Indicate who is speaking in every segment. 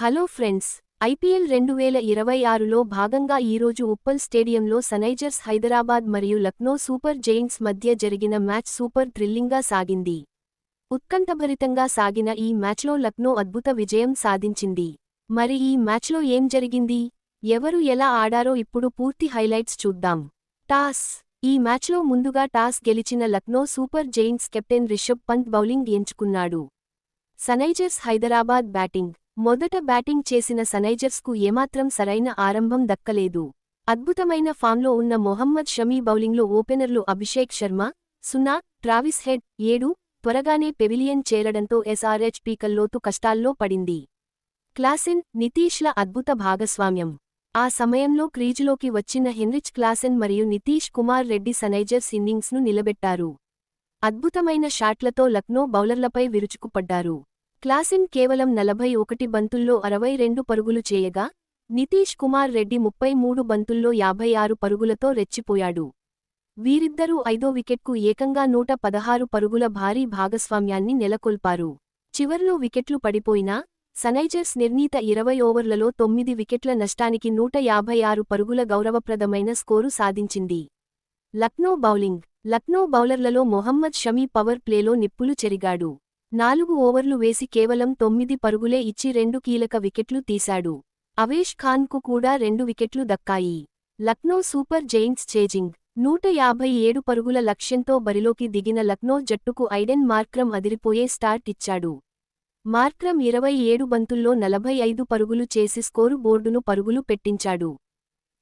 Speaker 1: Hello friends, IPL 2026లో భాగంగా ఈరోజు ఉప్పల్ స్టేడియంలో సన్రైజర్స్ హైదరాబాద్ మరియు లక్నో సూపర్ జెయింట్స్ మధ్య జరిగిన మ్యాచ్ సూపర్ థ్రిల్లింగ్గా సాగింది. ఉత్కంఠభరితంగా సాగిన ఈ మ్యాచ్లో లక్నో అద్భుత విజయం సాధించింది. మరి ఈ మ్యాచ్లో ఏం జరిగింది, ఎవరు ఎలా ఆడారో ఇప్పుడు పూర్తి హైలైట్స్ చూద్దాం. టాస్. ఈ మ్యాచ్లో ముందుగా టాస్ గెలిచిన Lucknow Super Giants captain Rishabh Pant bowling ఎంచుకున్నాడు. Sunrisers Hyderabad batting. మొదట బ్యాటింగ్ చేసిన సన్రైజర్స్కు ఏమాత్రం సరైన ఆరంభం దక్కలేదు. అద్భుతమైన ఫామ్లో ఉన్న మొహమ్మద్ షమీ బౌలింగ్లో ఓపెనర్లు అభిషేక్ శర్మ 0, ట్రావిస్ హెడ్ 7 త్వరగానే పెవిలియన్ చేరడంతో ఎస్ఆర్హెచ్ పీకల్లోతు కష్టాల్లో పడింది. క్లాసెన్, నితీష్ల అద్భుత భాగస్వామ్యం. ఆ సమయంలో క్రీజులోకి వచ్చిన హెన్రిచ్ క్లాసెన్ మరియు నితీష్ కుమార్ రెడ్డి సన్రైజర్స్ ఇన్నింగ్స్ను నిలబెట్టారు. అద్భుతమైన షాట్లతో లక్నో బౌలర్లపై విరుచుకుపడ్డారు. క్లాసెన్ కేవలం 41 బంతుల్లో 62 పరుగులు చేయగా, నితీష్ కుమార్ రెడ్డి 33 బంతుల్లో 56 పరుగులతో రెచ్చిపోయాడు. వీరిద్దరూ ఐదో వికెట్కు ఏకంగా 116 పరుగుల భారీ భాగస్వామ్యాన్ని నెలకొల్పారు. చివర్లో వికెట్లు పడిపోయినా, సన్రైజర్స్ నిర్ణీత 20 ఓవర్లలో 9 వికెట్ల నష్టానికి 156 పరుగుల గౌరవప్రదమైన స్కోరు సాధించింది. లక్నో బౌలింగ్. లక్నో బౌలర్లలో మొహమ్మద్ షమీ పవర్ ప్లేలో నిప్పులు చెరిగాడు. 4 ఓవర్లు వేసి కేవలం 9 పరుగులే ఇచ్చి 2 కీలక వికెట్లు తీశాడు. అవేష్ ఖాన్కు కూడా 2 వికెట్లు దక్కాయి. Lucknow Super giants chasing. 157 పరుగుల లక్ష్యంతో బరిలోకి దిగిన లక్నో జట్టుకు ఐడెన్ మార్క్రమ్ అదిరిపోయే స్టార్ట్ ఇచ్చాడు. మార్క్రమ్ 27 బంతుల్లో 45 పరుగులు చేసి స్కోరు బోర్డును పరుగులు పెట్టించాడు.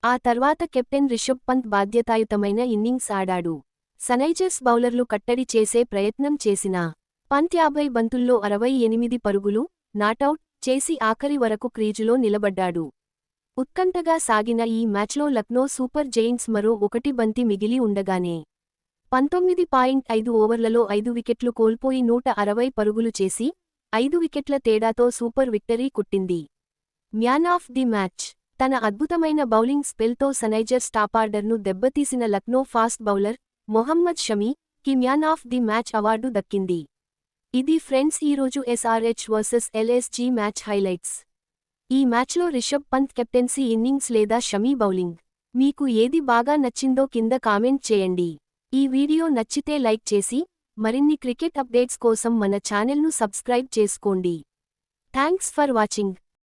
Speaker 1: ఆ తర్వాత కెప్టెన్ రిషబ్ పంత్ బాధ్యతాయుతమైన ఇన్నింగ్స్ ఆడాడు. సన్రైజర్స్ బౌలర్లు కట్టడి చేసే ప్రయత్నం చేసినా, పంత్ 50 బంతుల్లో 68 పరుగులు, నాటౌట్ చేసి ఆఖరి వరకు క్రీజులో నిలబడ్డాడు. ఉత్కంఠగా సాగిన ఈ మ్యాచ్లో లక్నో సూపర్ జెయింట్స్ మరో 1 బంతి మిగిలి ఉండగానే 19.5 ఓవర్లలో 5 వికెట్లు కోల్పోయి 160 పరుగులు చేసి 5 వికెట్ల తేడాతో సూపర్ విక్టరీ కొట్టింది. Man of the match. తన అద్భుతమైన బౌలింగ్ స్పెల్తో సన్రైజర్స్ టాపార్డర్ను దెబ్బతీసిన లక్నో ఫాస్ట్ బౌలర్ మొహమ్మద్ షమీకి man of the match award దక్కింది. ఇది ఫ్రెండ్స్ ఈరోజు SRH versus LSG match highlights. ఈ మ్యాచ్లో రిషబ్ పంత్ కెప్టెన్సీ ఇన్నింగ్స్ లేదా షమీ బౌలింగ్, మీకు ఏది బాగా నచ్చిందో కింద కామెంట్ చేయండి. ఈ వీడియో నచ్చితే లైక్ చేసి, మరిన్ని క్రికెట్ అప్డేట్స్ కోసం మన ఛానెల్ను సబ్స్క్రైబ్ చేసుకోండి. Thanks for watching.